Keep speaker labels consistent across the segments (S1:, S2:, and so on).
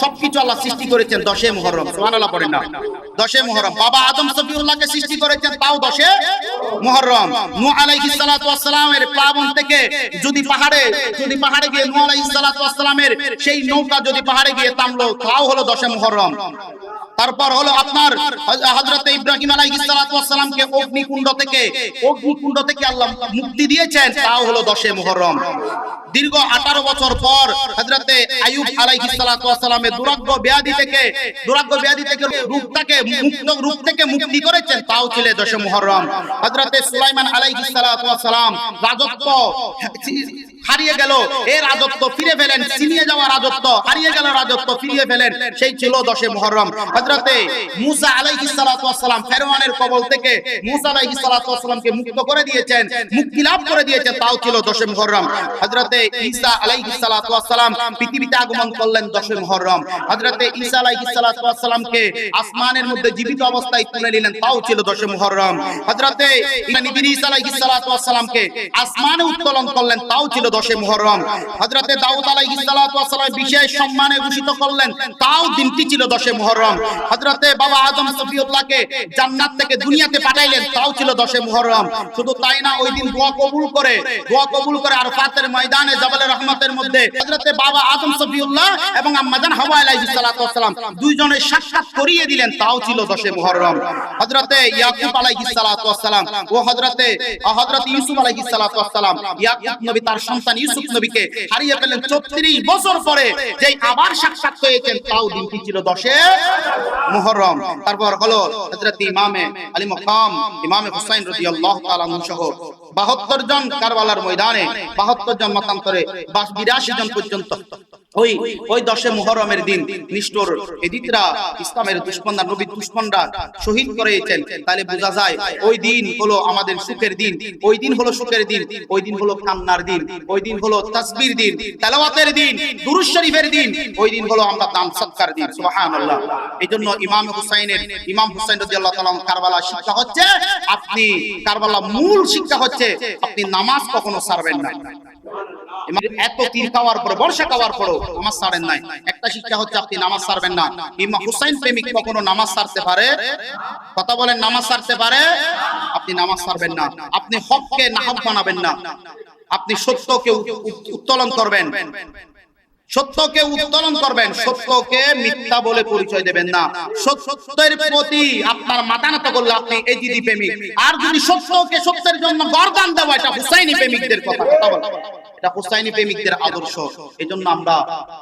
S1: সবকিছু আল্লাহ সৃষ্টি করেছেন 10 মুহররম। সুবহানাল্লাহ পড়েন না। 10 মুহররম। বাবা আদম সফিউল্লাহকে সৃষ্টি করেছেন তাও 10 মুহররম। নূহ আলাইহিস সালাতু ওয়াস সালামের প্লাবন থেকে যদি পাহাড়ে গিয়ে নূহ আলাইহিস সালাতু ওয়াস সালামের সেই নৌকা যদি পাহাড়ে গিয়ে থামলো তাও হলো 10 মুহররম। তারপর হলো আপনার হযরত ইব্রাহিম আলাইহিস সালাতু ওয়াস সালামকে অগ্নিকুণ্ড থেকে আল্লাহ মুক্তি দিয়েছেন তাও হলো 10 মুহররম। দীর্ঘ 18 বছর পর হযরত আইয়ুব আলাইহিস সালাতু ওয়াস সালামের দুরাগ্য ব্যাধি থেকে রূপ থেকে মুক্তি করেছেন তাও ছিল 10 মুহররম। হযরত সুলাইমান আলাইহিস সালাতু ওয়াস সালাম রাজত্ব হারিয়ে গেল, এই রাজত্ব ফিরে পেলেন, ছিনিয়ে যাওয়া রাজত্ব হারিয়ে গেল, রাজত্ব ফিরিয়ে পেলেন, সেই ছিল 10 মুহররম। হযরত মূসা আলাইহিস সালাতু ওয়াস সালাম ফেরেশনের কবল থেকে মূসা আলাইহিস সালাতু ওয়াস সালামকে মুক্ত করে দিয়েছেন, মুক্তি লাভ করে দিয়েছেন, তাও ছিল 10 মুহররম। হযরত ঈসা আলাইহিস সালাতু ওয়াস সালাম পৃথিবীতে আগমন করলেন 10 মুহররম। হযরত ঈসা আলাইহিস সালাতু ওয়াস সালামকে আসমানের মধ্যে জীবিত অবস্থায় তুলে নিলেন, তাও ছিল 10 মুহররম। হযরত ইদ্রিস আলাইহিস সালাতু ওয়াস সালামকে আসমানে উত্তোলন করলেন, তাও ছিল 10 মুহররম। হযরত দাউদ আলাইহিস সালাতু ওয়াস সালাম বিশেষ সম্মানে ভূষিত করলেন, তাও দিনটি ছিল 10 মুহররম। হযরত বাবা আদম সফিউল্লাহকে জান্নাত থেকে দুনিয়াতে পাঠাইলেন, তাও ছিল 10 মুহররম। শুধু তাই না, ওই দিন দোয়া কবুল করে আরাফাতের ময়দানে জাবালে রহমতের মধ্যে হযরত বাবা আদম সফিউল্লাহ এবং আম্মাজান হাওয়া আলাইহিস সালাতু ওয়াস সালাম দুইজনের সাক্ষাৎ করিয়ে দিলেন, তাও ছিল 10 মুহররম। হযরত ইয়াকুব আলাইহিস সালাতু ওয়াস সালাম ও হযরত ইউসুফ আলাইহিস সালাতু ওয়াস সালাম, ইয়াকুব নবী তার সন্তান ইউসুফ নবীকে হারিয়ে ফেলেন 34 বছর পরে, যেই আবার সাক্ষাৎ হয়েছেন, তাও দিনটি ছিল 10 মুহররম। তারপর হলো হযরত ইমামে আলী মাকাম ইমামে হুসাইন রাদিয়াল্লাহু তাআলা আনহু সহ 72 জন কারবালার ময়দানে 72 জন মতান্তরে 82 জন পর্যন্ত ওই 10 মুহররমের দিন নিষ্ঠুর এদিতরা ইসলামের দুশমনরা, নবীর দুশমনরা শহীদ করেছেন। তাহলে বোঝা যায় ওই দিন হলো আমাদের সুখের দিন, ওই দিন হলো সুখের দিন, ওই দিন হলো কান্নার দিন, ওই দিন হলো তাসবির দিন, তেলাওয়াতের দিন, দুরূদ শরীফের দিন, ওই দিন হলো আমরা দান সদকার দিন। সুবহানাল্লাহ। এইজন্য ইমাম হুসাইন রাদিয়াল্লাহু তাআলা কারবালা শিক্ষা হচ্ছে, আপনি কারবালা মূল শিক্ষা হচ্ছে আপনি নামাজ কখনো ছাড়বেন না। এত তীর খাওয়ার পরে, বর্ষা খাওয়ার পরেও নামাজ ছাড়েন নাই, একটা শিক্ষা হচ্ছে আপনি নামাজ ছাড়বেন না। ইমাম হুসাইন প্রেমিক কখনো নামাজ ছাড়তে পারে? কথা বলেন, নামাজ ছাড়তে পারে? আপনি নামাজ ছাড়বেন না। আপনি হককে নাহক বানাবেন না, আপনি সত্যকে উত্তোলন করবেন, সত্যকে উত্তোলন করবেন, সত্যকে মিথ্যা বলে পরিচয় দেবেন না। সত্যের প্রতি আপনার মাথা নত করলে আপনি এজিদি প্রেমিক। আর যদি সত্যকে সত্যের জন্য গর্দান দেওয়া, এটা হুসাইনি প্রেমিকদের কথা বলে, এটা হুসাইনি প্রেমিকদের আদর্শ। এজন্য আমরা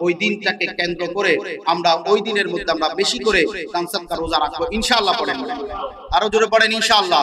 S1: ওই দিনটাকে কেন্দ্র করে আমরা ওই দিনের মধ্যে আমরা বেশি করে দান সদকা রোজা রাখবো ইনশাআল্লাহ। পড়েন, আরো জোরে পড়েন ইনশাআল্লাহ।